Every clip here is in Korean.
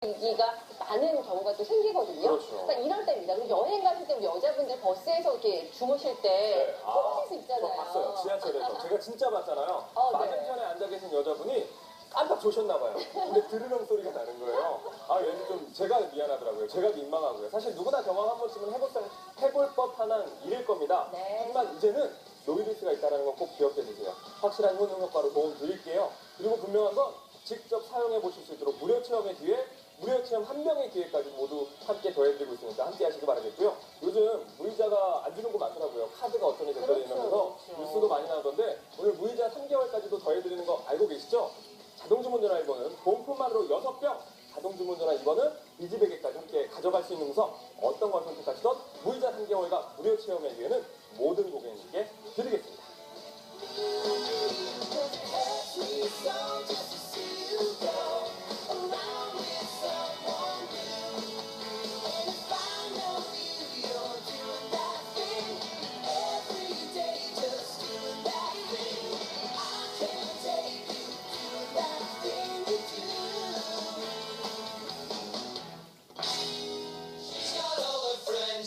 얘기가 많은 경우가 또 생기거든요. 그렇죠. 그러니까 이럴 때입니다. 그리고 여행 가실 때 여자분들 버스에서 이렇게 주무실 때 꼬무실 수 있잖아요. 저 봤어요. 지하철에서. 제가 진짜 봤잖아요. 네. 맞은편에 앉아 계신 여자분이 깜빡 조셨나 봐요. 근데 드르렁 소리가 나는 거예요. 아, 얘는 좀 제가 미안하더라고요. 제가 민망하고요. 사실 누구나 경험 한 번쯤은 해볼 법한 일일 겁니다. 네. 하지만 이제는 노이리스가 있다는 건 꼭 기억해 주세요. 확실한 효능 효과로 도움 드릴게요. 그리고 분명한 건 직접 사용해 보실 수 있도록 무료 체험의 기회, 무료 체험 한 명의 기회까지 모두 함께 더해드리고 있으니까 함께 하시기 바라겠고요. 요즘 무이자가 안 주는 거 많더라고요. 카드가 어쩌니 저쩌니 이러면서 뉴스도 많이 나오던데 오늘 무이자 3개월까지도 더해드리는 거 알고 계시죠? 자동주문 전화 1번은 보험품만으로 6병, 자동주문 전화 2번은 비즈베개까지 함께 가져갈 수 있는 구성. 어떤 걸 선택하시던 무이자 3개월과 무료 체험의 기회는 모든 고객님께 드리겠습니다.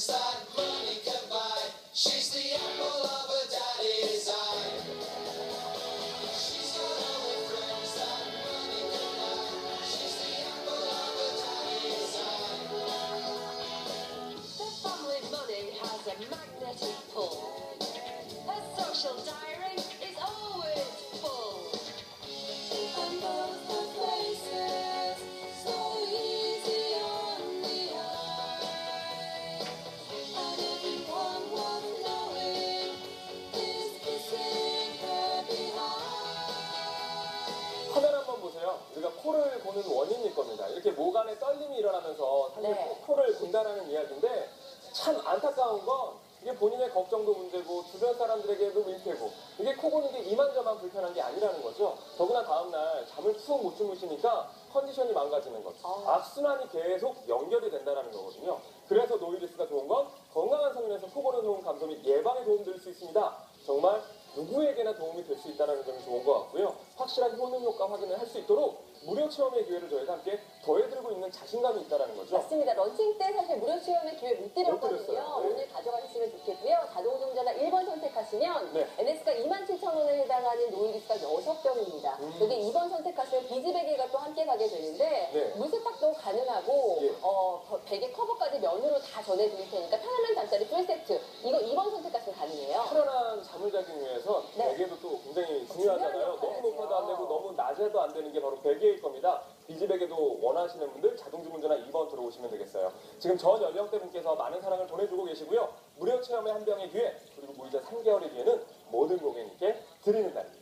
That money can buy. She's the apple of her daddy's eye. She's got all the friends that money can buy. She's the apple of her daddy's eye. The family money has a magnetic pull. Her social diary is always full. And both the places so easy on the eye. And everyone was knowing is kissing her behind. 화면 한번 보세요. 우리가 코를 고는 원인일 겁니다. 이렇게 목 안에 떨림이 일어나면서 사실 네. 코를 곤다라는 이야기인데 참 안타까운 건 이게 본인의 걱정도 문제고 주변 사람들에게도 민폐고 이게 코 고는 게 이만저만 불편한 게 아니라는 거죠. 더구나 다음날 잠을 푹 못 주무시니까 컨디션이 망가지는 것. 악순환이 계속 연결이 된다는 거거든요. 그래서 노이리스가 좋은 건 건강한 성인에서 코 고는 호흡 감소 및 예방에 도움될 수 있습니다. 정말 누구에게나 도움이 될 수 있다는 점이 좋은 것 같고요. 확실한 효능 효과 확인을 할 수 있도록 무료 체험의 기회를 저희가 함께 더해드리고 있는 자신감이 있다는 거죠. 맞습니다. 런칭 때 사실 무료 체험의 기회 못 드렸거든요. 못 드렸어요. 네. 오늘 가져가셨으면 좋겠고요. 자동운전자 1번 선택하시면 네. NS가 27,000원에 해당하는 노이리스가 6병입니다. 여기 2번 선택하시면 비즈베개가 또 함께 가게 되는데 네. 물세탁도 가능하고 예. 베개 커버까지 면으로 다 전해드릴 테니까 편안한 잠자리 풀세트 이거 2번 선택하시면 가능해요. 편안한 잠을 자기 위해서 네. 베개도 또 굉장히 중요하잖아요. 너무 높아도 안 되고 너무 낮아도 안 되는 게 바로 베개일 겁니다. 비즈베개도 원하시는 분들 자동주문 전화 2번 들어오시면 되겠어요. 지금 전 연령대 분께서 많은 사랑을 보내주고 계시고요. 무료 체험의 한 병의 기회 그리고 무이자 3개월의 기회는 모든 고객님께 드리는 날입니다.